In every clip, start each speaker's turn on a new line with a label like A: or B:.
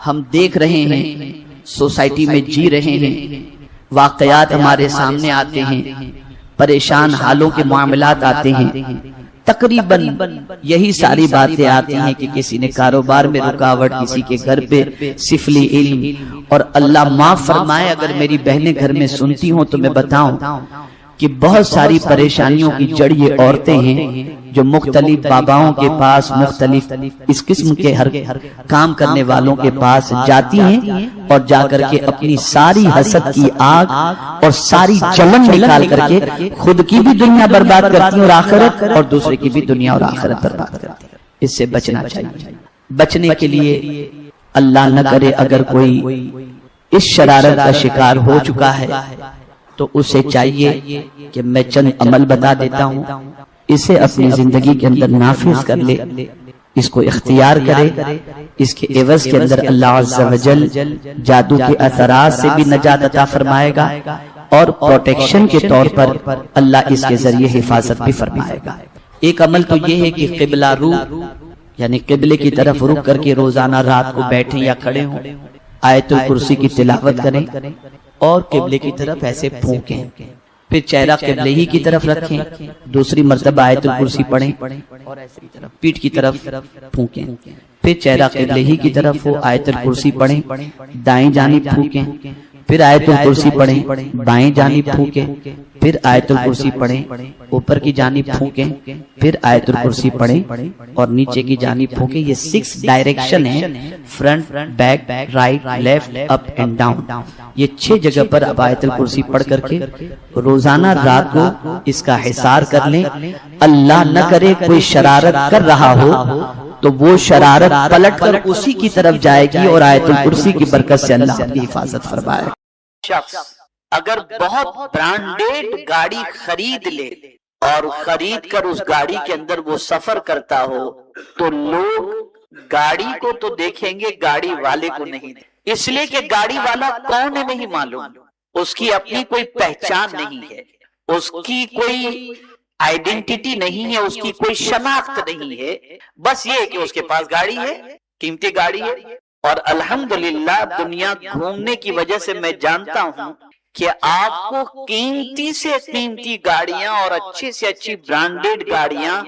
A: ہم دیکھ رہے ہیں، سوسائٹی میں جی رہے ہیں، واقعات ہمارے سامنے آتے ہیں، پریشان حالوں کے معاملات آتے ہیں، تقریباً یہی ساری باتیں آتی ہیں کہ کسی نے کاروبار میں رکاوٹ، کسی کے گھر پہ سفلی علم، اور اللہ معاف فرمائے اگر میری بہنیں گھر میں سنتی ہوں تو میں بتاؤں کہ بہت ساری پریشانیوں کی جڑ یہ عورتیں ہیں جو مختلف باباؤں کے پاس، مختلف اس قسم کے ہر کام کرنے والوں کے پاس جاتی ہیں، اور جا کر کے اپنی ساری حسد کی آگ اور ساری جلن نکال کر کے خود کی بھی دنیا برباد کرتی ہیں اور آخرت، اور دوسرے کی بھی دنیا اور آخرت برباد کرتی ہیں۔ اس سے بچنا چاہیے۔ بچنے کے لیے اللہ نہ کرے اگر کوئی اس شرارت کا شکار ہو چکا ہے تو اسے چاہیے کہ میں چند عمل بتا دیتا ہوں، اسے اپنی زندگی کے اندر نافذ کر لے، اس کو اختیار کرے۔ اس کے عوض کے اندر اللہ عز و جل جادو کے اثرات سے بھی نجات عطا فرمائے گا، اور پروٹیکشن کے طور پر اللہ اس کے ذریعے حفاظت بھی فرمائے گا۔ ایک عمل تو یہ ہے کہ قبلہ رو، یعنی قبلے کی طرف رخ کر کے روزانہ رات کو بیٹھیں یا کھڑے ہوں، آیت الکرسی کی تلاوت کریں اور قبلے کی طرف ایسے پھونکیں، پھر چہرہ قبلے ہی کی طرف رکھیں، دوسری مرتبہ آیت الکرسی پڑھیں اور ایسے پیٹھ کی طرف پھونکیں، پھر چہرہ قبلے ہی کی طرف ہو، آیت الکرسی پڑھیں، دائیں جانب پھونکیں، پھر آیت الکرسی پڑھیں، بائیں جانب پھونکیں، پھر آیت الکرسی پڑھیں، اوپر کی جانب پھونکیں، پھر آیت الکرسی پڑھیں اور نیچے کی جانب پھونکیں۔ یہ 6 ڈائریکشن ہیں، front, back, right, left, up and down. یہ 6 جگہ پر اب آیت الکرسی پڑھ کر کے روزانہ رات کو اس کا حصار کر لیں۔ اللہ نہ کرے کوئی شرارت کر رہا ہو تو وہ شرارت پلٹ کر اسی کی طرف جائے گی، اور آیت الکرسی کی برکت سے اللہ اپنی حفاظت فرمائے۔
B: شخص اگر بہت برانڈیڈ گاڑی خرید لے اور خرید کر اس گاڑی کے اندر وہ سفر کرتا ہو تو لوگ گاڑی کو تو دیکھیں گے، گاڑی والے کو نہیں، اس لیے کہ گاڑی والا کون ہے نہیں معلوم، اس کی اپنی کوئی پہچان نہیں ہے، اس کی کوئی آئیڈینٹی نہیں ہے، اس کی کوئی شناخت نہیں ہے، بس یہ کہ اس کے پاس گاڑی ہے، قیمتی گاڑی ہے۔ اور الحمدللہ دنیا گھومنے کی وجہ سے میں جانتا ہوں کہ آپ کو قیمتی سے قیمتی گاڑیاں اور اچھی سے اچھی برانڈیڈ گاڑیاں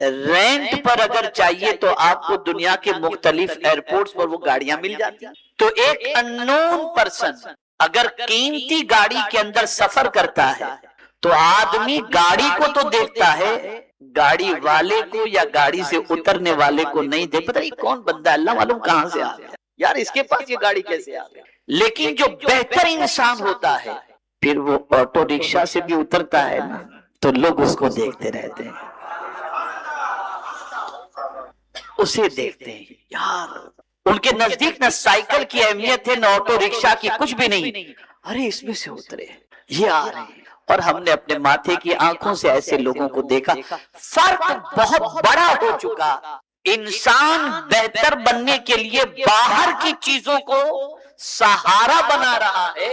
B: رینٹ پر اگر چاہیے تو آپ کو دنیا کے مختلف ایئرپورٹس پر وہ گاڑیاں مل جاتی ہیں۔ تو ایک اننون پرسن اگر قیمتی گاڑی کے اندر سفر کرتا ہے تو آدمی گاڑی کو تو دیکھتا ہے، گاڑی والے کو یا گاڑی سے اترنے والے کو نہیں دے، پتہ نہیں کون بندہ، اللہ معلوم کہاں سے آ گیا، یار اس کے پاس یہ گاڑی کیسے آ گیا۔ لیکن جو بہتر انسان ہوتا ہے پھر وہ آٹو رکشہ سے بھی اترتا ہے نا تو لوگ اس کو دیکھتے رہتے ہیں، اسے دیکھتے ہیں، یار ان کے نزدیک نہ سائیکل کی اہمیت ہے نہ آٹو رکشہ کی، کچھ بھی نہیں، ارے اس میں سے اترے یہ آ رہے ہیں۔ اور ہم نے اپنے ماتھے کی آنکھوں سے ایسے لوگوں کو دیکھا۔ فرق بہت بڑا ہو چکا، انسان بہتر بننے کے لیے باہر کی چیزوں کو سہارا بنا رہا ہے،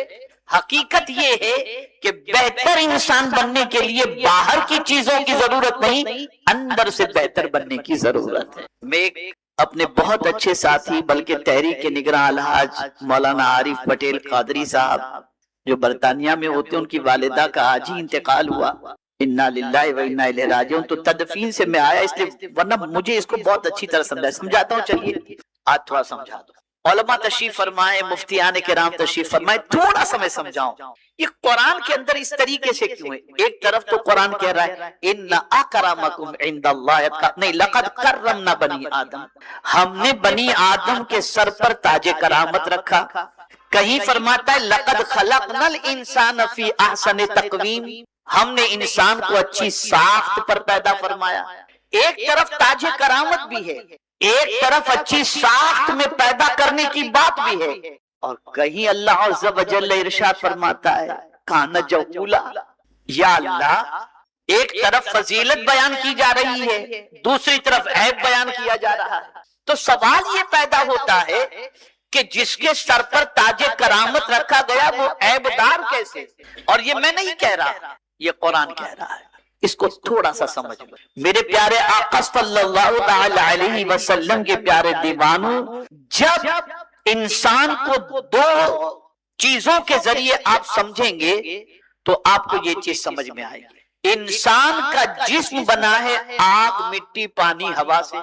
B: حقیقت یہ ہے کہ بہتر انسان بننے کے لیے باہر کی چیزوں کی ضرورت نہیں، اندر سے بہتر بننے کی ضرورت ہے۔ میں ایک اپنے بہت اچھے ساتھی بلکہ تحریک نگراں الحاج مولانا عارف پٹیل قادری صاحب جو برطانیہ میں ہوتے، ان کی والدہ کا آج ہی انتقال ہوا، انا للہ و انا الیہ راجعون، تو تدفین سے میں آیا، اس لیے ورنہ مجھے اس کو بہت اچھی طرح سمجھاتا ہوں، چلیے آج تھوڑا سمجھا دو۔ علماء تشریف فرمائے، مفتیان کرام تشریف فرمائے، تھوڑا سا میں سمجھاؤں یہ قرآن کے اندر اس طریقے سے کیوں ہے۔ ایک طرف تو قرآن کہہ رہا ہے ان اکرمکم عند اللہ، نہیں لقد کرمنا بنی آدم، ہم نے بنی آدم کے سر پر تاج کرامت رکھا۔ کہیں فرماتا ہے لقد خلقنا الانسان فی احسن تقویم، ہم نے انسان کو اچھی ساخت پر پیدا فرمایا۔ ایک طرف تاج کرامت بھی ہے، ایک طرف اچھی ساخت میں پیدا کرنے کی بات بھی ہے، اور کہیں اللہ عز و جل ارشاد فرماتا ہے کان جہولا، یا اللہ ایک طرف فضیلت بیان کی جا رہی ہے، دوسری طرف عیب بیان کیا جا رہا ہے۔ تو سوال یہ پیدا ہوتا ہے کہ جس کے سر پر تاج کرامت رکھا گیا وہ عیب دار کیسے؟ اور یہ میں نہیں کہہ رہا، یہ قرآن کہہ رہا ہے، اس کو تھوڑا سا سمجھ لو۔ میرے پیارے آقا صلی اللہ تعالی علیہ وسلم کے پیارے دیوانوں، جب انسان کو دو چیزوں کے ذریعے آپ سمجھیں گے تو آپ کو یہ چیز سمجھ میں آئے گی۔ انسان کا جسم بنا ہے آگ، مٹی، پانی، ہوا سے،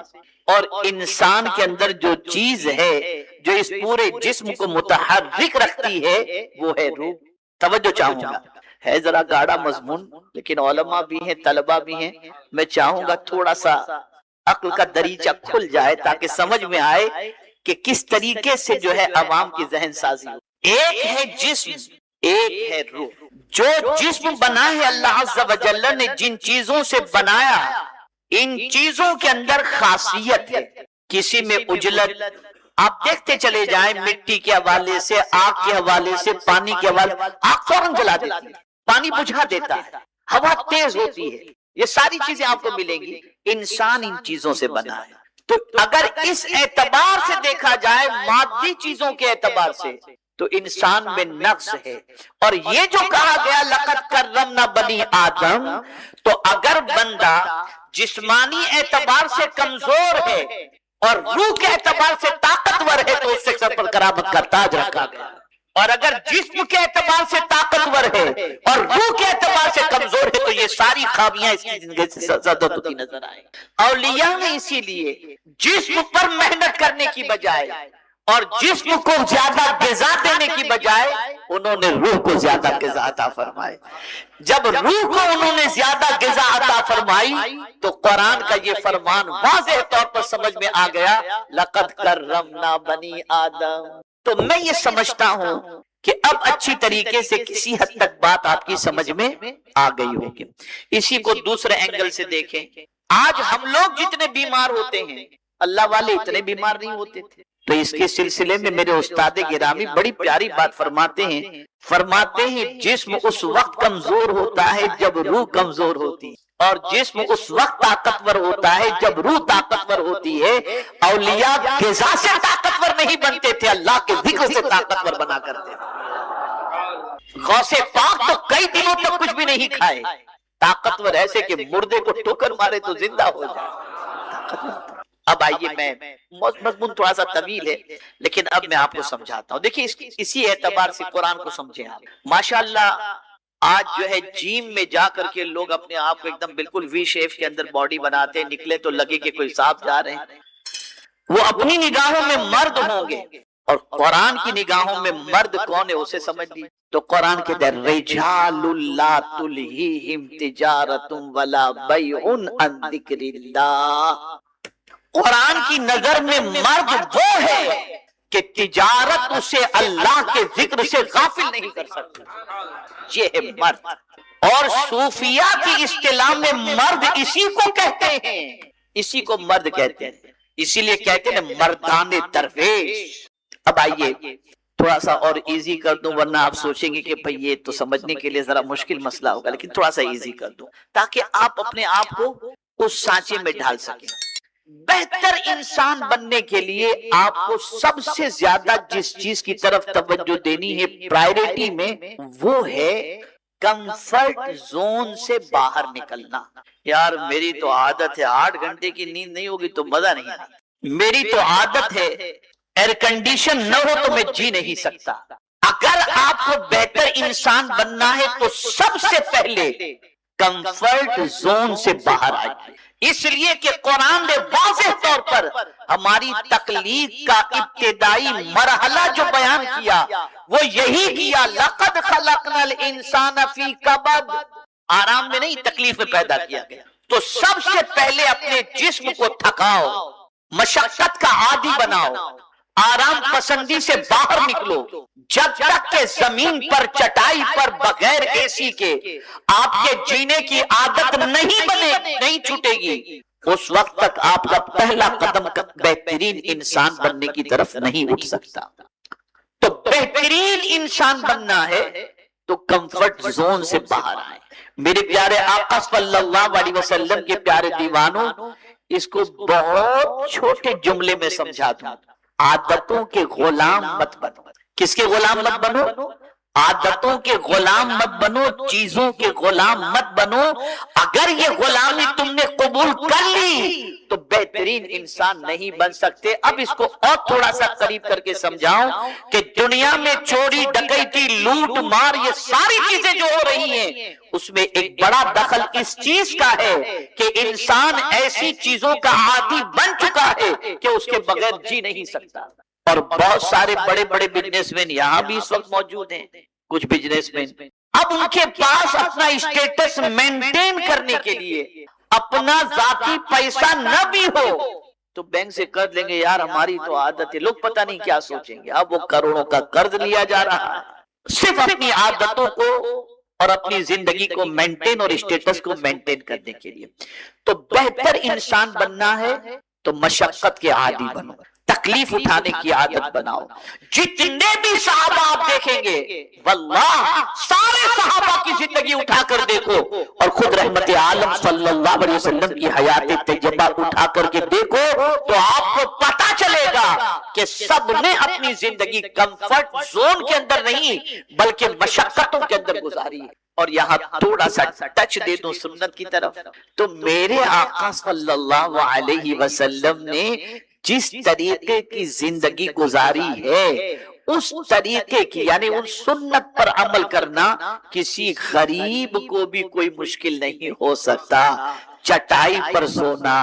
B: اور انسان کے اندر جو چیز ہے جو اس پورے جسم کو متحرک رکھتی ہے وہ ہے روح۔ توجہ چاہوں گا، ہے ذرا گاڑا مضمون، لیکن علماء بھی ہیں، طلباء بھی ہیں، میں چاہوں گا تھوڑا سا عقل کا دریچہ کھل جائے تاکہ سمجھ میں آئے کہ کس طریقے سے جو ہے عوام کی ذہن سازی ہو۔ ایک ہے جسم، ایک ہے روح۔ جو جسم بنا ہے اللہ عز و جل نے جن چیزوں سے بنایا، ان چیزوں کے اندر خاصیت ہے۔ کسی میں اجلت، آپ دیکھتے چلے جائیں، مٹی کے حوالے سے، آگ کے حوالے سے، پانی کے حوالے سے، آگ فوراً جلا دیتی ہے، پانی بجھا دیتا ہے، ہوا تیز ہوتی ہے، یہ ساری چیزیں آپ کو ملیں گی۔ انسان ان چیزوں سے بنا ہے۔ تو اگر اس اعتبار سے دیکھا جائے، مادی چیزوں کے اعتبار سے، تو انسان میں نقص ہے۔ اور یہ جو کہا گیا لقد کرمنا بنی آدم، تو اگر بندہ جسمانی اعتبار سے کمزور ہے اور روح کے اعتبار سے طاقتور ہے تو اس سے سر پر کرامت کا تاج رکھا گیا، اور اگر جسم کے اعتبار سے طاقتور ہے اور روح کے اعتبار سے کمزور ہے تو یہ ساری خامیاں اس کی زندگی سے زیادہ ہوتی نظر آئیں۔ اولیاء نے اسی لیے جسم پر محنت کرنے کی بجائے اور جسم کو زیادہ غذا دینے کی بجائے انہوں نے روح کو زیادہ غذا عطا فرمائے۔ جب روح کو انہوں نے زیادہ غذا عطا فرمائی تو قرآن کا یہ فرمان واضح طور پر سمجھ میں آ گیا، لقد کرمنا بنی آدم۔ تو میں یہ سمجھتا ہوں کہ اب اچھی طریقے سے کسی حد تک بات آپ کی سمجھ میں آ گئی ہوگی۔ اسی کو دوسرے اینگل سے دیکھیں، آج ہم لوگ جتنے بیمار ہوتے ہیں، اللہ والے اتنے بیمار نہیں ہوتے تھے۔ تو اس کے سلسلے میں میرے استاد گرامی بڑی پیاری بات فرماتے ہیں جسم اس وقت کمزور ہوتا ہے جب روح کمزور ہوتی ہے، اور جسم اس وقت طاقتور ہوتا ہے جب روح طاقتور ہوتی ہے۔ اولیاء غذا سے طاقتور نہیں بنتے تھے، اللہ کے ذکر سے طاقتور بنا کرتے تھے۔ غوث پاک تو کئی دنوں تک کچھ بھی نہیں کھائے، طاقتور ایسے کہ مردے کو ٹھوکر مارے تو زندہ ہو جائے۔ اب آئیے، میں مضمون تھوڑا سا طویل ہے لیکن اب میں آپ کو سمجھاتا ہوں۔ دیکھیں اسی اعتبار سے قرآن کو سمجھیں آپ۔ ماشاءاللہ آج جو ہے جیم میں جا کر کے لوگ اپنے آپ کو ایک دم بالکل وی شیپ کے اندر باڈی بناتے ہیں، نکلے تو لگے کہ کوئی صاحب جا رہے ہیں۔ وہ اپنی نگاہوں میں مرد ہوں گے اور قرآن کی نگاہوں میں مرد کون ہے اسے سمجھ لی۔ تو قرآن کے در رجال لا تلہیہم تجارت ولا بیع عن ذکر اللہ۔ قرآن کی نظر میں مرد وہ ہے کہ تجارت اسے اللہ کے ذکر سے غافل نہیں کر سکتی، یہ ہے مرد۔ اور صوفیہ کی اصطلاح میں مرد اسی کو کہتے ہیں، اسی کو مرد کہتے ہیں، اسی لیے کہتے ہیں مردان درویش۔ اب آئیے تھوڑا سا اور ایزی کر دوں، ورنہ آپ سوچیں گے کہ بھئی یہ تو سمجھنے کے لیے ذرا مشکل مسئلہ ہوگا، لیکن تھوڑا سا ایزی کر دوں تاکہ آپ اپنے آپ کو اس سانچے میں ڈھال سکیں۔ بہتر انسان بننے کے لیے آپ کو سب سے زیادہ جس چیز کی طرف توجہ دینی ہے پرائیورٹی میں، وہ ہے کمفرٹ زون سے باہر نکلنا۔ یار میری تو عادت ہے 8 گھنٹے کی نیند نہیں ہوگی تو مزہ نہیں آتا، میری تو عادت ہے ایئر کنڈیشن نہ ہو تو میں جی نہیں سکتا۔ اگر آپ کو بہتر انسان بننا ہے تو سب سے پہلے کمفرٹ زون سے باہر آئیے، اس لیے کہ قرآن نے واضح طور پر ہماری تخلیق کا ابتدائی مرحلہ جو بیان کیا وہ یہی کیا، لقد خلقنا الانسان فی کبد، آرام میں نہیں تکلیف میں پیدا کیا گیا۔ تو سب سے پہلے اپنے جسم کو تھکاؤ، مشقت کا عادی بناؤ، آرام پسندی سے باہر نکلو، جب تک کہ زمین پر چٹائی پر بغیر اے سی کے آپ کے جینے کی عادت نہیں بنے، نہیں چھوٹے گی، اس وقت تک آپ کا پہلا قدم بہترین انسان بننے کی طرف نہیں اٹھ سکتا۔ تو بہترین انسان بننا ہے تو کمفرٹ زون سے باہر آئے۔ میرے پیارے آقا صلی اللہ علیہ وسلم کے پیارے دیوانوں، اس کو بہت چھوٹے جملے میں سمجھا دوں، عادتوں کے غلام مت بنو۔ کس کے غلام مت بنو؟ عادتوں کے غلام مت بنو، چیزوں کے غلام مت بنو. اگر یہ غلامی تم نے قبول کر لی تو بہترین انسان نہیں بن سکتے. اب اس کو اور تھوڑا سا قریب کر کے سمجھاؤں کہ دنیا میں چوری ڈکیتی لوٹ مار یہ ساری چیزیں جو ہو رہی ہیں اس میں ایک بڑا دخل اس چیز کا ہے کہ انسان ایسی چیزوں کا عادی بن چکا ہے کہ اس کے بغیر جی نہیں سکتا. اور بہت سارے بڑے بڑے بزنس مین یہاں بھی اس وقت موجود ہیں. کچھ بزنس مین اب ان کے پاس اپنا اسٹیٹس مینٹین کرنے کے لیے اپنا ذاتی پیسہ نہ بھی ہو تو بینک سے قرض لیں گے. یار ہماری تو عادت ہے. لوگ پتہ نہیں کیا سوچیں گے. اب وہ کروڑوں کا قرض لیا جا رہا ہے صرف اپنی عادتوں کو اور اپنی زندگی کو مینٹین اور اسٹیٹس کو مینٹین کرنے کے لیے. تو بہتر انسان بننا ہے تو مشقت کے عادی بنو، تکلیف اٹھانے کی عادت بناؤ. جتنے بھی صحابہ آپ دیکھیں گے واللہ سارے صحابہ کی زندگی اٹھا کر دیکھو اور خود رحمت عالم صلی اللہ علیہ وسلم کی حیات طیبہ اٹھا کر کے دیکھو تو آپ کو پتا چلے گا کہ سب نے اپنی زندگی کمفرٹ زون کے اندر نہیں بلکہ مشقتوں کے اندر گزاری ہے. اور یہاں تھوڑا سا ٹچ دے دوں سنت کی طرف تو میرے آقا صلی اللہ علیہ وسلم نے جس طریقے کی زندگی گزاری ہے اس طریقے کی یعنی ان سنت پر عمل کرنا کسی غریب کو بھی کوئی مشکل نہیں ہو سکتا. چٹائی پر سونا،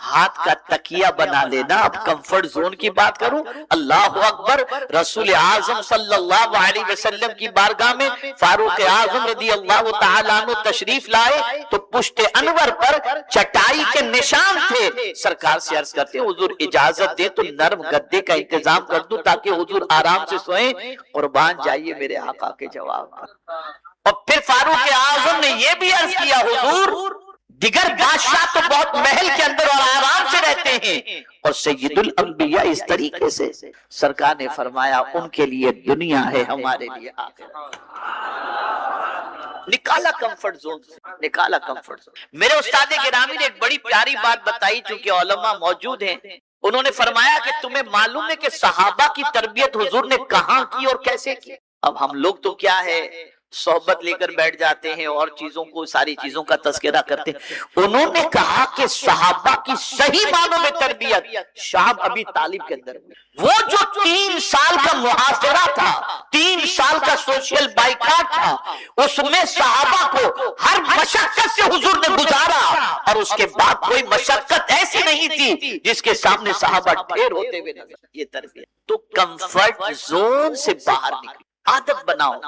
B: ہاتھ کا تکیہ بنا لینا. اب کمفرٹ زون کی بات کروں، اللہ اکبر، رسول اعظم صلی اللہ علیہ وسلم کی بارگاہ میں فاروق اعظم رضی اللہ تعالیٰ عنہ تشریف لائے تو پشت انور پر چٹائی کے نشان تھے. سرکار سے عرض کرتے حضور اجازت دے تو نرم گدے کا انتظام کر دوں تاکہ حضور آرام سے سوئیں. قربان جائیے میرے آقا کے جواب پر. اور پھر فاروق اعظم نے یہ بھی عرض کیا حضور دیگر بادشاہ تو بہت محل کے اندر اور آرام سے رہتے ہیں اور سید الانبیاء اس طریقے سے. سرکار نے فرمایا ان کے لیے دنیا ہے ہمارے لیے آخرت. نکالا کمفرٹ زون سے، نکالا کمفرٹ زون. میرے استاد گرامی نے ایک بڑی پیاری بات بتائی چونکہ علماء موجود ہیں. انہوں نے فرمایا کہ تمہیں معلوم ہے کہ صحابہ کی تربیت حضور نے کہاں کی اور کیسے کی. اب ہم لوگ تو کیا ہے صحبت لے کر بیٹھ جاتے ہیں اور چیزوں کو ساری چیزوں کا تذکرہ کرتے ہیں. انہوں نے کہا کہ صحابہ کی صحیح معنوں میں تربیت شعب ابی طالب کے اندر وہ جو 3 سال کا محاصرہ تھا، 3 سال کا سوشل بائیکاٹ تھا، اس میں صحابہ کو ہر مشقت سے حضور نے گزارا اور اس کے بعد کوئی مشقت ایسی نہیں تھی جس کے سامنے صحابہ ڈھیر ہوتے ہوئے نظر. یہ تربیت تو کمفرٹ زون سے باہر نکلی. عادت بناؤ.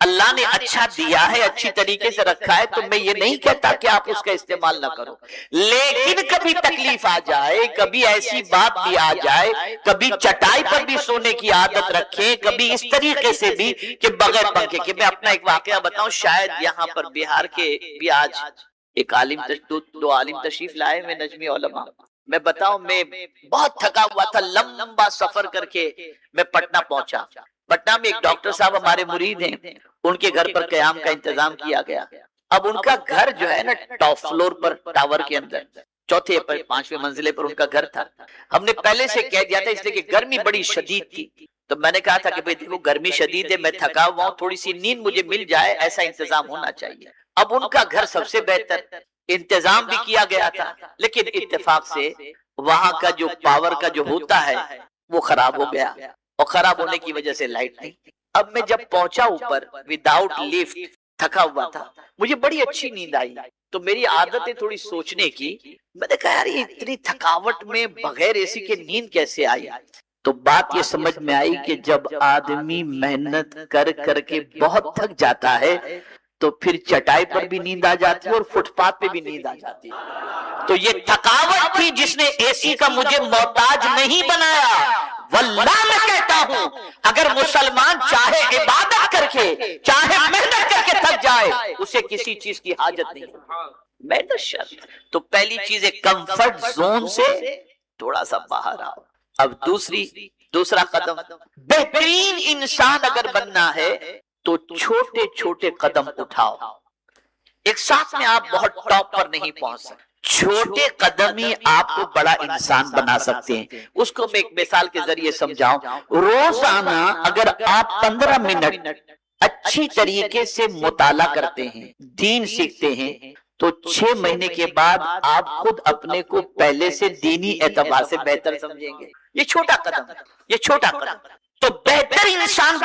B: اللہ نے اچھا دیا ہے، اچھی طریقے سے رکھا ہے تو میں یہ نہیں کہتا کہ آپ اس کا استعمال نہ کرو، لیکن کبھی تکلیف آ جائے، کبھی ایسی بات بھی آ جائے، کبھی چٹائی پر بھی سونے کی عادت رکھیں، کبھی اس طریقے سے بھی کہ بغیر پنکھے کے. میں اپنا ایک واقعہ بتاؤں. شاید یہاں پر بہار کے بھی آج ایک عالم دو عالم تشریف لائے میں نجمی علماء. میں بتاؤں میں بہت تھکا ہوا تھا، لمبا سفر کر کے میں پٹنہ پہنچا. پٹنہ میں ایک ڈاکٹر صاحب ہمارے مرید ہیں، ان کے گھر پر قیام کا انتظام کیا گیا. اب ان کا گھر جو ہے نا ٹاپ فلور پر ٹاور کے اندر 4 پر 5ویں منزلے پر ان کا گھر تھا. ہم نے پہلے سے کہہ دیا تھا اس لیے کہ گرمی بڑی شدید تھی تو میں نے کہا تھا کہ دیکھو گرمی شدید ہے، میں تھکا ہوا ہوں، تھوڑی سی نیند مجھے مل جائے، ایسا انتظام ہونا چاہیے. اب ان کا گھر سب سے بہتر انتظام بھی کیا گیا تھا لیکن اتفاق سے وہاں کا جو پاور کا جو ہوتا ہے وہ خراب ہو گیا اور خراب ہونے کی وجہ سے لائٹ نہیں. اب میں جب پہنچا اوپر وداؤٹ لفٹ تھکا ہوا تھا، مجھے بڑی اچھی نیند آئی تو میری عادت ہے تھوڑی سوچنے کی. میں نے کہا یار اتنی تھکاوٹ میں بغیر اے سی کے نیند کیسے آئی. تو بات یہ سمجھ میں آئی کہ جب آدمی محنت کر کر کے بہت تھک جاتا ہے تو پھر چٹائی پر بھی نیند آ جاتی ہے اور فٹ پاتھ پہ بھی نیند آ جاتی ہے. تو یہ تھکاوٹ تھی جس نے اے سی کا مجھے محتاج نہیں بنایا. واللہ میں کہتا ہوں اگر مسلمان چاہے عبادت کر کے چاہے محنت کر کے تھک جائے اسے کسی چیز کی حاجت نہیں. محنت شرط. تو پہلی چیز ہے کمفرٹ زون سے تھوڑا سا باہر آؤ. اب دوسرا قدم، بہترین انسان اگر بننا ہے تو چھوٹے چھوٹے قدم اٹھاؤ. ایک ساتھ میں آپ بہت ٹاپ پر نہیں پہنچ سکتے، چھوٹے قدم ہی آپ کو بڑا انسان بنا سکتے ہیں. اس کو میں ایک مثال کے ذریعے سمجھاؤں. روزانہ اگر آپ 15 منٹ اچھی طریقے سے مطالعہ کرتے ہیں، دین سیکھتے ہیں، تو 6 مہینے کے بعد آپ خود اپنے کو پہلے سے دینی اعتبار سے بہتر سمجھیں گے۔ یہ چھوٹا قدم ہے، یہ چھوٹا قدم۔ تو بہتر انسان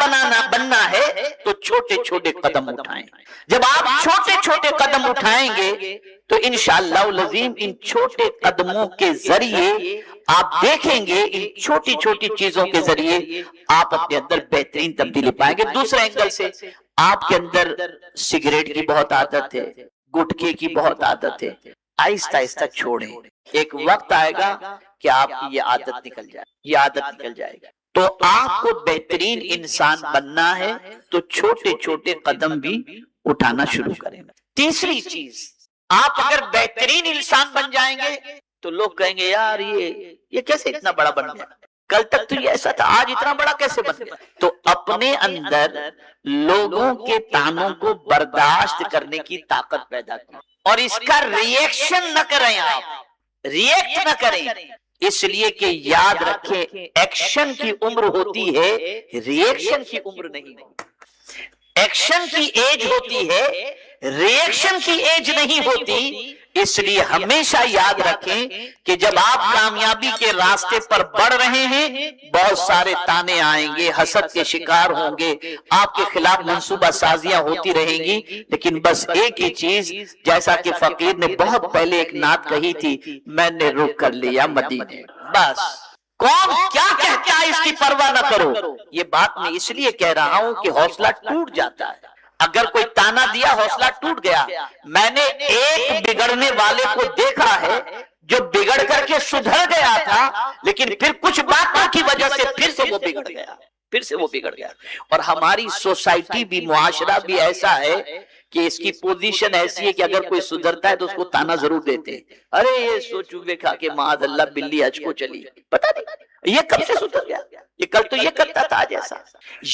B: بننا ہے تو چھوٹے چھوٹے قدم اٹھائیں۔ جب آپ چھوٹے چھوٹے قدم اٹھائیں گے تو انشاءاللہ العظیم ان چھوٹے قدموں کے ذریعے آپ دیکھیں گے، ان چھوٹی چھوٹی چیزوں کے ذریعے آپ اپنے اندر بہترین تبدیلی پائیں گے۔ دوسرے اینگل سے آپ کے اندر سگریٹ کی بہت عادت ہے، گٹکے کی بہت عادت ہے، آہستہ آہستہ چھوڑیں۔ ایک وقت آئے گا کہ آپ کی یہ عادت نکل جائے، یہ عادت نکل جائے گا۔ تو آپ کو بہترین انسان بننا ہے تو چھوٹے چھوٹے قدم بھی اٹھانا شروع کریں۔ تیسری چیز، آپ اگر بہترین انسان بن جائیں گے تو لوگ کہیں گے یار یہ کیسے اتنا بڑا بن گیا، کل تک تو یہ ایسا تھا، آج اتنا بڑا کیسے بن گیا۔ تو اپنے اندر لوگوں کے طعنوں کو برداشت کرنے کی طاقت پیدا کی اور اس کا ریئیکشن نہ کریں، آپ ریئیکٹ نہ کریں، اس لیے کہ یاد رکھیں ایکشن کی عمر ہوتی ہے، ریئیکشن کی عمر نہیں ہوتی۔ ایکشن کی ایج ہوتی ہے، ریئیکشن کی ایج نہیں ہوتی۔ اس لیے ہمیشہ یاد رکھیں کہ جب آپ کامیابی کے راستے پر بڑھ رہے ہیں بہت سارے طعنے آئیں گے، حسد کے شکار ہوں گے، آپ کے خلاف منصوبہ سازیاں ہوتی رہیں گی، لیکن بس ایک ہی چیز، جیسا کہ فقیر نے بہت پہلے ایک نعت کہی تھی، میں نے رخ کر لیا مدینے۔ بس کون کیا کہتا ہے اس کی پرواہ نہ کرو۔ یہ بات میں اس لیے کہہ رہا ہوں کہ حوصلہ ٹوٹ جاتا ہے۔ اگر کوئی تانا دیا حوصلہ ٹوٹ گیا۔ میں نے ایک بگڑنے والے کو دیکھا ہے جو بگڑ کر کے سدھر گیا تھا، لیکن پھر کچھ باتوں کی وجہ سے پھر سے وہ بگڑ گیا، پھر سے وہ بگڑ گیا۔ اور ہماری سوسائٹی بھی، معاشرہ بھی ایسا ہے کہ اس کی پوزیشن ایسی ہے کہ اگر کوئی سدھرتا ہے تو اس کو تانا ضرور دیتے ہیں، ارے یہ سوچو دیکھا کہ معاذ اللہ بلی حج کو چلی، پتہ نہیں یہ کب سے سدھر گیا، یہ کل تو یہ کرتا تھا آج ایسا۔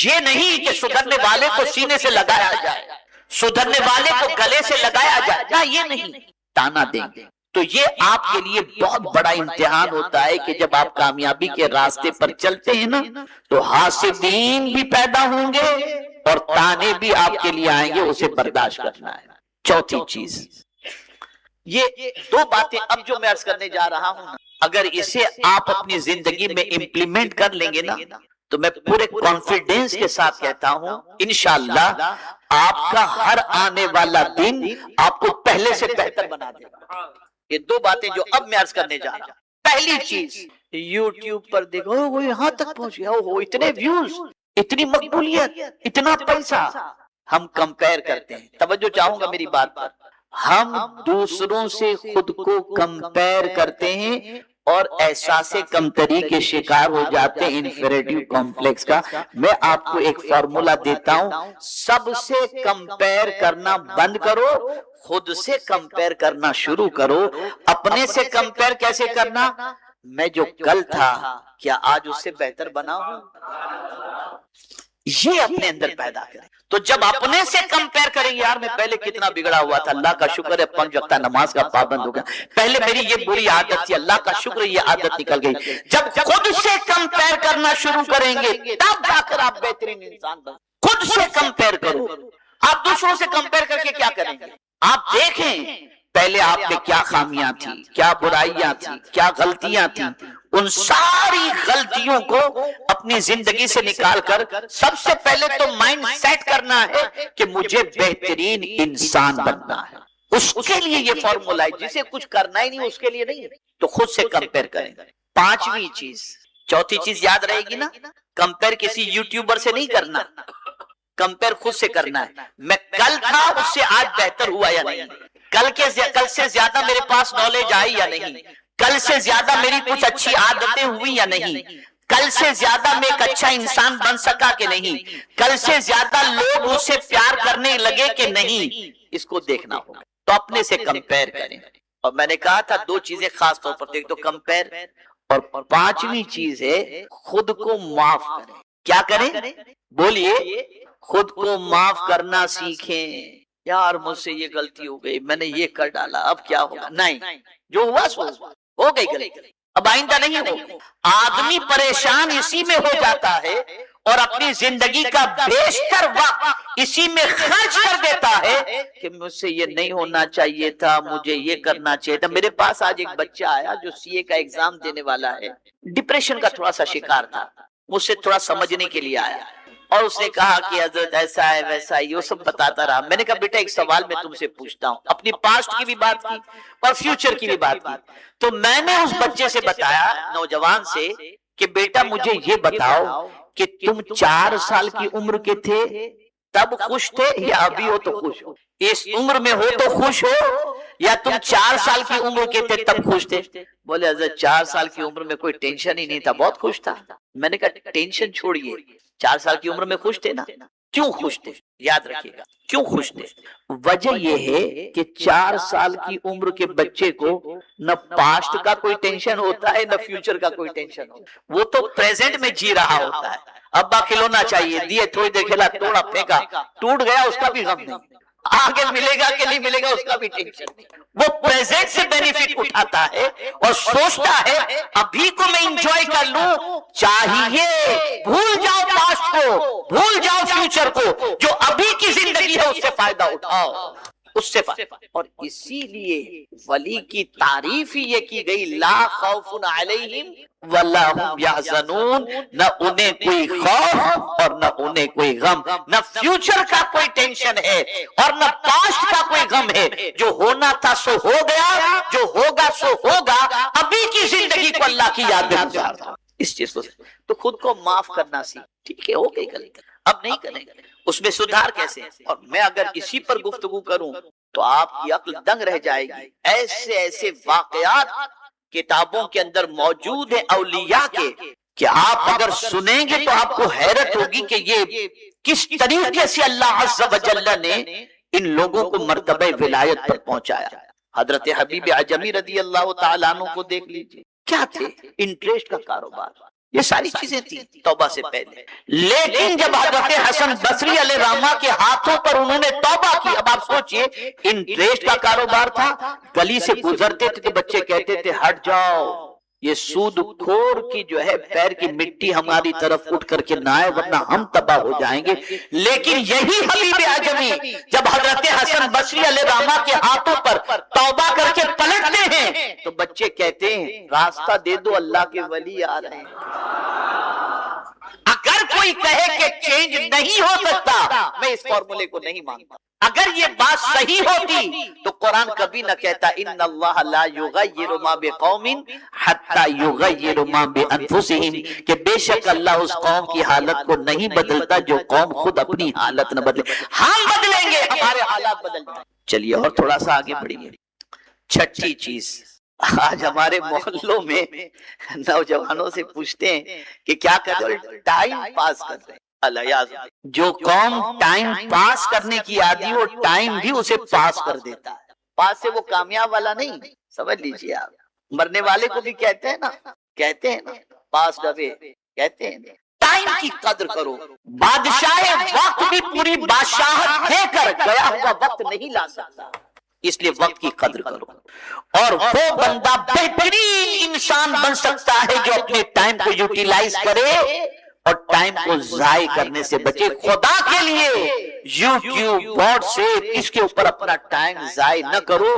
B: یہ نہیں کہ سدھرنے والے کو سینے سے لگایا جائے، سدھرنے والے کو گلے سے لگایا جائے، نہ یہ نہیں، تانا دیں گے۔ تو یہ آپ کے لیے بہت بڑا امتحان ہوتا ہے کہ جب آپ کامیابی کے راستے پر چلتے ہیں نا تو حاسدین بھی پیدا ہوں گے اور تانے بھی آپ کے لیے آئیں گے، اسے برداشت کرنا ہے۔ چوتھی چیز، یہ دو باتیں اب جو میں عرض کرنے جا رہا ہوں، اگر اسے آپ اپنی زندگی میں امپلیمنٹ کر لیں گے نا تو میں پورے کانفیڈنس کے ساتھ کہتا ہوں انشاءاللہ آپ کا ہر آنے والا دن آپ کو پہلے سے بہتر بنا دے گا۔ یہ دو باتیں جو اب میں عرض کرنے جا رہا ہوں۔ پہلی چیز، یوٹیوب پر دیکھو وہ یہاں تک پہنچ گیا، وہ اتنے ویوز، اتنی مقبولیت، اتنا پیسہ۔ ہم کمپیر کرتے ہیں، توجہ چاہوں گا میری بات پر، ہم دوسروں سے خود کو کمپیر کرتے ہیں اور احساس کمتری کے شکار ہو جاتے ہیں، انفیریٹی کمپلیکس کا۔ میں آپ کو ایک فارمولا دیتا ہوں، سب سے کمپیر کرنا بند کرو، خود سے کمپیر کرنا شروع کرو۔ اپنے سے کمپیر کیسے کرنا؟ میں جو کل تھا کیا آج اس سے بہتر بنا ہوں؟ یہ اپنے اندر پیدا کریں۔ تو جب اپنے سے کمپیر کریں، یار میں پہلے کتنا بگڑا ہوا تھا، اللہ کا شکر ہے 5 وقتہ نماز کا پابند ہو گیا، پہلے میری یہ بری عادت تھی، اللہ کا شکر ہے یہ عادت نکل گئی۔ جب خود سے کمپیر کرنا شروع کریں گے تب جا کر آپ بہترین انسان بن۔ خود سے کمپیر کرو، آپ دوسروں سے کمپیر کر کے کیا کریں گے؟ آپ دیکھیں پہلے آپ میں کیا خامیاں تھیں، کیا برائیاں تھیں، کیا غلطیاں تھیں، ان ساری غلطیوں کو اپنی زندگی سے نکال کر سب سے پہلے تو مائنڈ سیٹ کرنا ہے کہ مجھے بہترین انسان بننا ہے۔ اس کے لیے یہ فارمولا ہے، جسے کچھ کرنا ہی نہیں اس کے لیے نہیں، تو خود سے کمپیر کریں۔ پانچویں چیز، چوتھی چیز یاد رہے گی نا، کمپیر کسی یوٹیوبر سے نہیں کرنا، کمپیر خود سے کرنا ہے۔ میں کل تھا اس سے آج بہتر ہوا یا نہیں، کل سے زیادہ میرے پاس نالج آئی یا نہیں، کل سے زیادہ میری کچھ اچھی عادتیں ہوئی یا نہیں، کل سے زیادہ میں ایک اچھا انسان بن سکا کہ نہیں، کل سے زیادہ لوگ مجھ سے پیار کرنے لگے کہ نہیں، اس کو دیکھنا ہوگا۔ تو اپنے سے کمپیر کریں۔ اور میں نے کہا تھا دو چیزیں خاص طور پر، ایک تو کمپیر، اور پانچویں چیز ہے خود کو معاف کریں۔ کیا کریں؟ بولیے، خود کو معاف کرنا سیکھیں۔ یار مجھ سے یہ غلطی ہو گئی، میں نے یہ کر ڈالا، اب کیا ہوگا؟ نہیں، جو ہوا سو ہو گئی غلطی، اب آئندہ نہیں ہو۔ آدمی پریشان اسی میں ہو جاتا ہے اور اپنی زندگی کا بیشتر وقت اسی میں خرچ کر دیتا ہے کہ مجھ سے یہ نہیں ہونا چاہیے تھا، مجھے یہ کرنا چاہیے تھا۔ میرے پاس آج ایک بچہ آیا جو سی اے کا ایگزام دینے والا ہے، ڈپریشن کا تھوڑا سا شکار تھا، مجھ سے تھوڑا سمجھنے کے لیے آیا اور اس نے کہا کہ حضرت ایسا ہے ویسا ہے، یہ سب بتاتا رہا۔ میں نے کہا بیٹا ایک سوال میں تم سے پوچھتا ہوں، اپنی پاسٹ کی بھی بات کی اور فیوچر کی بھی بات کی۔ تو میں نے اس بچے سے بتایا، نوجوان سے، کہ بیٹا مجھے یہ بتاؤ کہ تم 4 سال کی عمر کے تھے تب خوش تھے یا ابھی ہو تو خوش ہو؟ اس عمر میں ہو تو خوش ہو یا تم 4 سال کی عمر کے تھے تب خوش تھے؟ بولے حضرت 4 سال کی عمر میں کوئی ٹینشن ہی نہیں تھا، بہت خوش تھا۔ میں نے کہا ٹینشن چھوڑیے، 4 سال کی عمر میں خوش تھے نا؟ کیوں خوش تھے؟ یاد رکھیے گا کیوں خوش تھے۔ وجہ یہ ہے کہ 4 سال کی عمر کے بچے کو نہ پاسٹ کا کوئی ٹینشن ہوتا ہے نہ فیوچر کا کوئی ٹینشن ہوتا ہے، وہ تو پریزنٹ میں جی رہا ہوتا ہے۔ ابا کھلونا چاہیے، دیے تھوڑی دیر کھیلا، توڑا پھینکا، ٹوٹ گیا، اس کا بھی غم نہیں، آگے ملے گا کہ نہیں ملے گا اس کا بھی ٹینشن نہیں۔ وہ پریزنٹ سے بینیفٹ اٹھاتا ہے اور سوچتا ہے ابھی کو میں انجوائے کر لوں، چاہیے بھول جاؤ پاسٹ کو، بھول جاؤ فیوچر کو، جو ابھی کی زندگی ہے اس سے فائدہ اٹھاؤ، اس سے فائدہ۔ اور اسی لیے ولی کی تعریف ہی یہ کی گئی، لا خوف علیہم ولا هم یحزنون، نہ انہیں کوئی خوف اور نہ انہیں کوئی غم، نہ فیوچر کا کوئی ٹینشن ہے اور نہ پاسٹ کا کوئی غم ہے۔ جو ہونا تھا سو ہو گیا، جو ہوگا سو ہوگا، ابھی کی زندگی کو اللہ کی یاد میں گزارنا۔ اس چیز کو تو خود کو معاف کرنا سیکھ، ٹھیک ہے ہو گئی غلطی، اب نہیں کریں گے، اس میں سدھار کیسے؟ اور میں اگر اسی پر گفتگو کروں تو آپ کی عقل دنگ رہ جائے گی۔ ایسے ایسے واقعات کتابوں کے اندر موجود ہیں اولیاء کے کہ آپ اگر سنیں گے تو آپ کو حیرت ہوگی کہ یہ کس طریقے سے اللہ عز و جل نے ان لوگوں کو مرتبہ ولایت پر پہنچایا۔ حضرت حبیب عجمی رضی اللہ تعالیٰ عنہ کو دیکھ لیجئے، کیا تھے؟ انٹریسٹ کا کاروبار، یہ ساری چیزیں تھیں توبہ سے پہلے۔ لیکن جب حضرت حسن بصری علیہ الرحمہ کے ہاتھوں پر انہوں نے توبہ کی، اب آپ سوچئے انٹریسٹ کا کاروبار تھا، گلی سے گزرتے تھے تو بچے کہتے تھے ہٹ جاؤ، یہ سود خور کی جو ہے پیر کی مٹی ہماری طرف اٹھ کر کے نہ آئے ورنہ ہم تباہ ہو جائیں گے۔ لیکن یہی حبیب عجمی جب حضرت حسن بصری علیہ الرحمہ کے ہاتھوں پر توبہ کر کے پلٹتے ہیں تو بچے کہتے ہیں راستہ دے دو، اللہ کے ولی آ رہے ہیں۔ اگر کوئی کہے کہ چینج نہیں ہو سکتا، میں اس فارمولے کو نہیں مانتا۔ اگر یہ بات صحیح ہوتی تو قرآن کبھی نہ کہتا ان اللہ لا یغیر ما بقوم حتی یغیر ما بانفسہم، کہ بے شک اللہ اس قوم کی حالت کو نہیں بدلتا جو قوم خود اپنی حالت نہ بدلے۔ ہم بدلیں گے، ہمارے حالات بدل جائیں۔ چلیے اور تھوڑا سا آگے بڑھیے۔ چھٹی چیز، آج ہمارے محلوں میں نوجوانوں سے پوچھتے ہیں کہ کیا کر رہے ہو؟ ٹائم پاس کر رہے ہیں۔ جو قوم ٹائم پاس کرنے کی عادی وہ ٹائم بھی اسے پاس کر دیتا ہے۔ پاس سے وہ کامیاب والا نہیں، سمجھ لیجئے آپ۔ مرنے والے کو بھی کہتے ہیں نا پاس ڈبے، کہتے ہیں ٹائم کی قدر کرو۔ بادشاہ وقت بھی پوری بادشاہت دے کر گیا ہوا وقت نہیں لا سکتا، اس لیے وقت کی قدر کرو۔ اور وہ بندہ بہترین انسان بن سکتا ہے جو اپنے ٹائم کو یوٹیلائز کرے اور ٹائم کو ضائع کرنے سے بچے۔ خدا کے لیے یوٹیوب، واٹس ایپ، اس کے اوپر اپنا ٹائم ضائع نہ کرو۔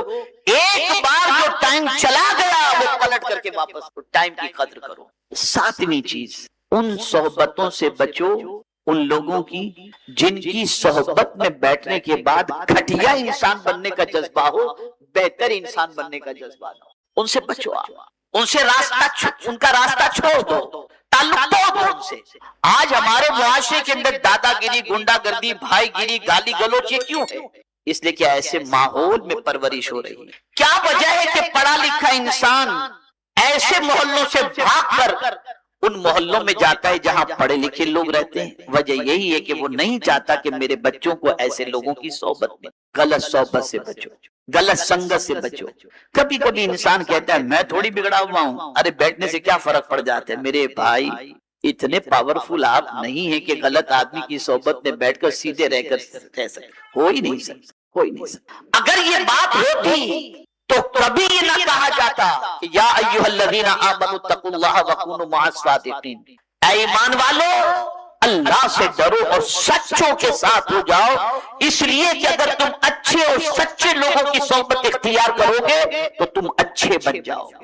B: ایک بار جو ٹائم چلا گیا وہ پلٹ کر کے واپس ٹائم کی قدر کرو۔ 7ویں چیز، ان صحبتوں سے بچو، ان لوگوں کی جن کی صحبت میں بیٹھنے کے بعد گھٹیا انسان بننے کا جذبہ ہو، بہتر انسان بننے کا جذبہ نہ ہو۔ ان سے بچو، آپ ان سے ان کا راستہ چھوڑ دو، تعلق توڑ دو ان سے۔ آج ہمارے معاشرے کے اندر دادا گیری، گنڈا گردی، بھائی گیری، گالی گلوچ یہ کیوں ہے؟ اس لیے کہ ایسے ماحول میں پرورش ہو رہی ہے۔ کیا وجہ ہے کہ پڑھا لکھا انسان ایسے محلوں سے بھاگ کر ان محلوں میں جاتا ہے جہاں پڑھے لکھے لوگ رہتے ہیں؟ وجہ یہی ہے کہ وہ نہیں چاہتا کہ میرے بچوں کو ایسے لوگوں کی صحبت میں، غلط صحبت سے بچو، غلط سنگت سے بچو۔ کبھی کبھی انسان کہتا ہے میں تھوڑی بگڑا ہوا ہوں، ارے بیٹھنے سے کیا فرق پڑ جاتا ہے؟ میرے بھائی اتنے پاورفل آپ نہیں ہیں کہ غلط آدمی کی صحبت میں بیٹھ کر سیدھے رہ کر رہ سکتے، ہو ہی نہیں سکتا، کوئی نہیں سکتا۔ اگر یہ بات ہوتی تو کبھی یہ نہ کہا جاتا کہ یا ایھا الذین آمنوا اتقوا اللہ وکونوا مع الصادقین، اے ایمان والو اللہ سے ڈرو اور سچوں کے ساتھ ہو جاؤ، اس لیے کہ اگر تم اچھے اور سچے لوگوں کی صحبت اختیار کرو گے تو تم اچھے بن جاؤ گے۔